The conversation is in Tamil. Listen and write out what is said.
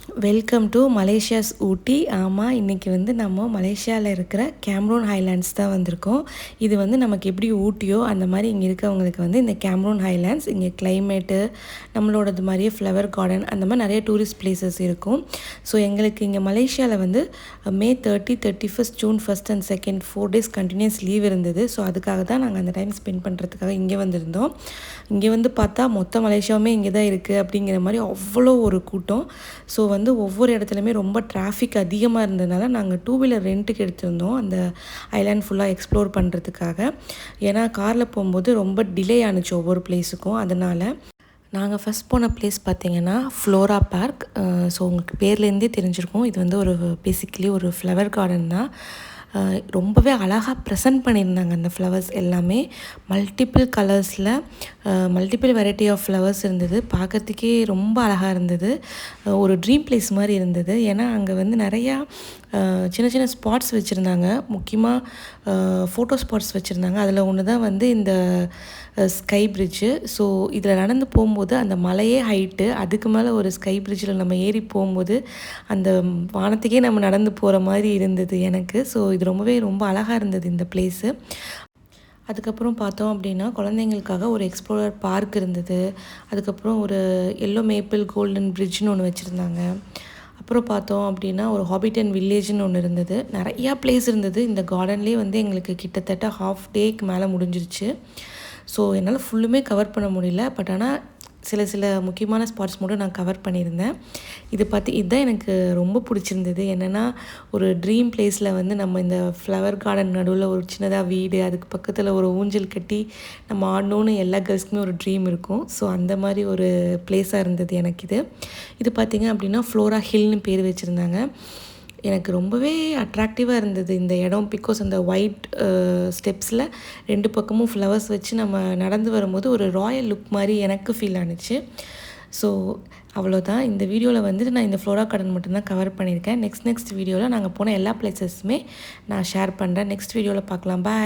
வெல்கம் டு மலேசியாஸ் ஊட்டி. ஆமாம், இன்றைக்கி வந்து நம்ம மலேசியாவில் இருக்கிற கேம்ரூன் ஹைலேண்ட்ஸ் தான் வந்திருக்கோம். இது வந்து நமக்கு எப்படி ஊட்டியோ அந்த மாதிரி இங்கே இருக்கவங்களுக்கு வந்து இந்த கேம்ரூன் ஹைலேண்ட்ஸ், இங்கே கிளைமேட்டு நம்மளோடது மாதிரியே ஃப்ளவர் கார்டன் அந்த மாதிரி நிறைய டூரிஸ்ட் பிளேசஸ் இருக்கும். ஸோ எங்களுக்கு இங்கே மலேசியாவில் வந்து May 30, 31, June 1 and 2 4 days continuous leave இருந்தது. ஸோ அதுக்காக தான் நாங்கள் அந்த டைம் ஸ்பெண்ட் பண்ணுறதுக்காக இங்கே வந்திருந்தோம். இங்கே வந்து பார்த்தா மொத்த மலேசியாவுமே இங்கே தான் இருக்குது அப்படிங்கிற மாதிரி அவ்வளோ ஒரு கூட்டம். ஸோ வந்து ஒவ்வொரு இடத்துலையுமே ரொம்ப டிராஃபிக் அதிகமாக இருந்ததுனால நாங்கள் 2 வீலர் ரெண்ட்டுக்கு எடுத்திருந்தோம் அந்த ஐலாண்ட் ஃபுல்லாக எக்ஸ்ப்ளோர் பண்ணுறதுக்காக. ஏன்னா காரில் போகும்போது ரொம்ப டிலே ஆணுச்சு ஒவ்வொரு பிளேஸுக்கும். அதனால் நாங்கள் ஃபஸ்ட் போன பிளேஸ் பார்த்திங்கன்னா ஃப்ளோரா பார்க். ஸோ உங்களுக்கு பேர்லேருந்தே தெரிஞ்சிருக்கும், இது வந்து ஒரு பேசிக்கலி ஒரு ஃப்ளவர் கார்டன் தான். ரொம்பவே அழகாக ப்ரெசென்ட் பண்ணியிருந்தாங்க அந்த ஃப்ளவர்ஸ் எல்லாமே. மல்டிபிள் கலர்ஸில் மல்டிபிள் வெரைட்டி ஆஃப் ஃப்ளவர்ஸ் இருந்தது. பார்க்குறதுக்கே ரொம்ப அழகாக இருந்தது. ஒரு ட்ரீம் பிளேஸ் மாதிரி இருந்தது. ஏன்னா அங்கே வந்து நிறையா சின்ன சின்ன ஸ்பாட்ஸ் வச்சுருந்தாங்க. முக்கியமாக ஃபோட்டோ ஸ்பாட்ஸ் வச்சுருந்தாங்க. அதில் ஒன்று தான் வந்து இந்த ஸ்கை பிரிட்ஜு. ஸோ இதில் நடந்து போகும்போது அந்த மலையே ஹைட்டு, அதுக்கு மேலே ஒரு ஸ்கை பிரிட்ஜில் நம்ம ஏறி போகும்போது அந்த வானத்துக்கே நம்ம நடந்து போகிற மாதிரி இருந்தது எனக்கு. ஸோ இது ரொம்ப அழகாக இருந்தது இந்த பிளேஸு. அதுக்கப்புறம் பார்த்தோம் அப்படின்னா குழந்தைங்களுக்காக ஒரு எக்ஸ்ப்ளோரர் பார்க் இருந்தது. அதுக்கப்புறம் ஒரு எல்லோ மேப்பிள் கோல்டன் பிரிட்ஜ்னு ஒன்று வச்சுருந்தாங்க. அப்புறம் பார்த்தோம் அப்படின்னா ஒரு ஹாபிட்டன் வில்லேஜ்னு ஒன்று இருந்தது. நிறையா பிளேஸ் இருந்தது. இந்த கார்டன்லேயே வந்து எங்களுக்கு கிட்டத்தட்ட ஹாஃப் டேக்கு மேலே முடிஞ்சிருச்சு. ஸோ என்னால் ஃபுல்லுமே கவர் பண்ண முடியல. பட் ஆனால் சில முக்கியமான ஸ்பாட்ஸ் மட்டும் நான் கவர் பண்ணியிருந்தேன். இதுதான் எனக்கு ரொம்ப பிடிச்சிருந்தது. என்னென்னா ஒரு ட்ரீம் பிளேஸில் வந்து நம்ம இந்த ஃப்ளவர் கார்டன் நடுவில் ஒரு சின்னதாக வீடு, அதுக்கு பக்கத்தில் ஒரு ஊஞ்சல் கட்டி நம்ம ஆடணுன்னு எல்லா கேர்ள்ஸ்க்குமே ஒரு ட்ரீம் இருக்கும். ஸோ அந்த மாதிரி ஒரு பிளேஸாக இருந்தது எனக்கு இது பார்த்திங்க அப்படின்னா ஃப்ளோரா ஹில்னு பேர் வச்சுருந்தாங்க. எனக்கு ரொம்பவே அட்ராக்டிவாக இருந்தது இந்த இடம். பிகாஸ் அந்த ஒயிட் ஸ்டெப்ஸில் 2 பக்கமும் ஃப்ளவர்ஸ் வச்சு நம்ம நடந்து வரும்போது ஒரு ராயல் லுக் மாதிரி எனக்கு ஃபீல் ஆனிச்சு. ஸோ அவ்வளோதான். இந்த வீடியோவில் வந்துட்டு நான் இந்த ஃப்ளோரா கார்டன் மட்டும்தான் கவர் பண்ணியிருக்கேன். நெக்ஸ்ட் வீடியோவில் நாங்கள் போன எல்லா பிளேசஸுமே நான் ஷேர் பண்ணுறேன். நெக்ஸ்ட் வீடியோவில் பார்க்கலாம். பாய்.